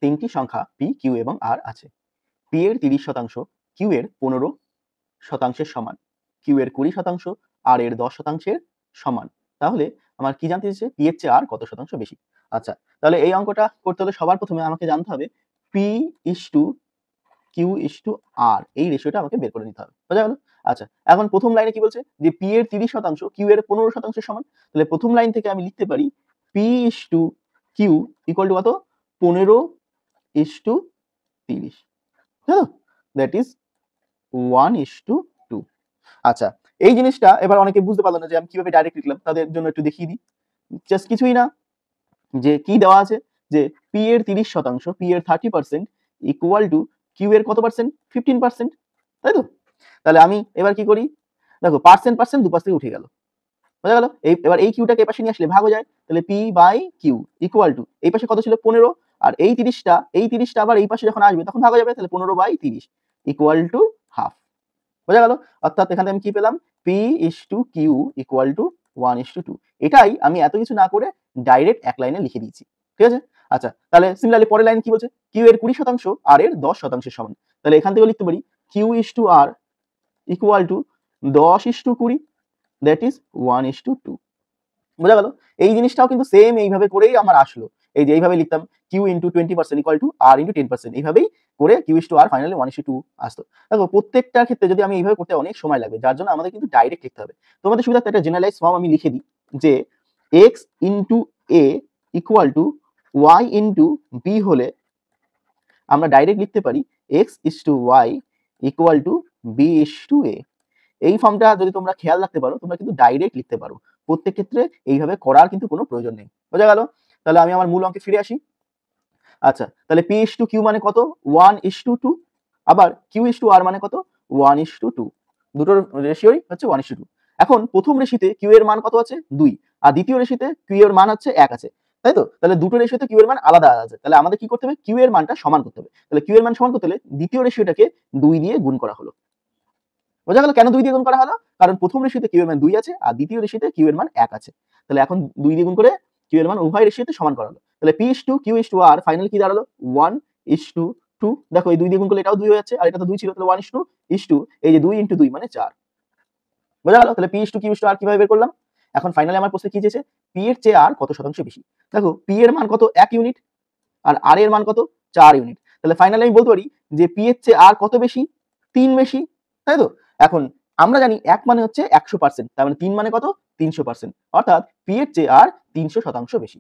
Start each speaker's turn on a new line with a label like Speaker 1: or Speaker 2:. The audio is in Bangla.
Speaker 1: তিনটি সংখ্যা পি, কিউ এবং আর আছে। পি এর 30% কিউ এর 15% সমান, কিউ এর 20% আর এর 10% সমান। তাহলে আমার কি জানতে চেয়েছে? পি এর চেয়ে আর কত শতাংশ বেশি। আচ্ছা, তাহলে এই অঙ্কটা করতে হলে সবার প্রথমে আমাকে জানতে হবে P is to Q is to R, এই রেশিওটা আমাকে বের করে নিতে হবে। বোঝা গেল? আচ্ছা, এখন প্রথম লাইনে কি বলছে? যে পি এর 30% কিউ এর 15% সমান। তাহলে প্রথম লাইন থেকে আমি লিখতে পারি P is to Q equal to কত? 15 ইস টু 30। হ্যাঁ, দ্যাট ইজ 1:2। আচ্ছা, এই জিনিসটা এবার অনেকে বুঝতে পারলো না যে আমি কিভাবে ডাইরেক্ট লিখলাম, তাদের জন্য একটু দেখিয়ে দিই। জাস্ট কিছুই না, যে কি দেওয়া আছে যে পি এর 30%, পি এর 30% ইকুয়াল টু কিউ এর কত পার্সেন্ট? 15%, তাই তো? তাহলে আমি এবার কি করি? দেখো পার্সেন্ট পার্সেন্ট দুপাশ থেকে উঠে গেল। বোঝা গেল? এবার এই কিউটাকে এই পাশে নিয়ে আসলে ভাগ হয়ে যায়। তাহলে P by Q equal to এই পাশে কত ছিল? 15, আর এই 30টা আবার এই পাশে যখন আসবে তখন ভাগ হয়ে যাবে। তাহলে 15/30 ইকুয়াল টু হাফ। বোঝা গেল? অর্থাৎ এখানে আমি কি পেলাম? P is to Q equal to 1:2। এটাই আমি এত কিছু না করে ডাইরেক্ট এক লাইনে লিখে দিয়েছি। ঠিক আছে? আচ্ছা, তাহলে সিমিলারলি পরের লাইন কি বলছে? কিউ এর 20% আর এর 10% সমান। তাহলে এখান থেকে লিখতে পারি Q is to R equal to 10:20, that is 1:2। বোঝা গেল? এই জিনিসটাও কিন্তু সেম এইভাবে করেই আমার আসলো। এই যে এইভাবে লিখতাম Q into 20% equal to R into 10%, এইভাবেই করে Q is to R finally 1:2 আসতো। দেখো প্রত্যেকটার ক্ষেত্রে যদি আমি এইভাবে করতে অনেক সময় লাগবে, যার জন্য আমাদের কিন্তু ডাইরেক্ট লিখতে হবে। তোমাদের সুবিধার্থে একটা জেনারেলাইজ ফর্ম আমি লিখে দিই যে X into A equal to Y into B হলে আমরা ডাইরেক্ট লিখতে পারি X is to Y equal to B is to A. এই ফর্মটা যদি তোমরা খেয়াল রাখতে পারো, তোমরা কিন্তু ডাইরেক্ট লিখতে পারো। প্রত্যেক ক্ষেত্রে এইভাবে করার কিন্তু কোনো প্রয়োজন নেই। বোঝা গেল? তাহলে আমি আমার মূল অঙ্কে ফিরে আসি। আচ্ছা, তাহলে পি ইস টু কিউ মানে কত? 1:2। আবার কিউ ইস টু আর মানে কত? 1:2। দুটোর রেশিওই হচ্ছে 1:2। এখন প্রথম রেশিতে কিউ এর মান কত আছে? 2, আর দ্বিতীয় রেশিতে কিউ এর মান হচ্ছে 1 আছে, তাই তো? তাহলে দুটো রেশিওতে কিউ এর মান আলাদা আছে। তাহলে আমাদের কি করতে হবে? কিউ এর মানটা সমান করতে হবে। তাহলে কিউ এর মান সমান করতে হলে দ্বিতীয় রেশিওটাকে 2 দিয়ে গুণ করা হলো। বোঝা গেল কেন 2 দিয়ে গুণ করা হলো? কারণ প্রথম রেশিওতে কিউ এর মান 2 আছে, আর দ্বিতীয় রেশিওতে কিউ এর মান 1 আছে। তাহলে এখন 2 দিয়ে গুণ করে কিউ এর মান উভয় রেশিওতে সমান করা হলো। তাহলে P is to Q is to R finally কি দাঁড়ালো? 1:2। দেখো এই 2 দিয়ে গুণ করলে এটাও 2 হয়ে যাচ্ছে, আর এটা তো 2 ছিল, তাহলে 1:2 এই যে 2 × 2 মানে 4। বোঝা গেল? তাহলে P is to Q is to R কিভাবে বের করলাম? এখন ফাইনালি আমার প্রশ্নে কি চেয়েছে? পি এর চেয়ে আর কত শতাংশ বেশি। দেখো পি এর মান কত? 1 ইউনিট, আর আর এর মান কত? 4 ইউনিট। তাহলে ফাইনালি আমি বলতে পারি যে পি এর চেয়ে আর কত বেশি? 3 বেশি, তাই তো? এখন আমরা জানি 1 মানে হচ্ছে 100%, তার মানে 3 মানে কত? 300%, অর্থাৎ পি এর চেয়ে আর 300% বেশি।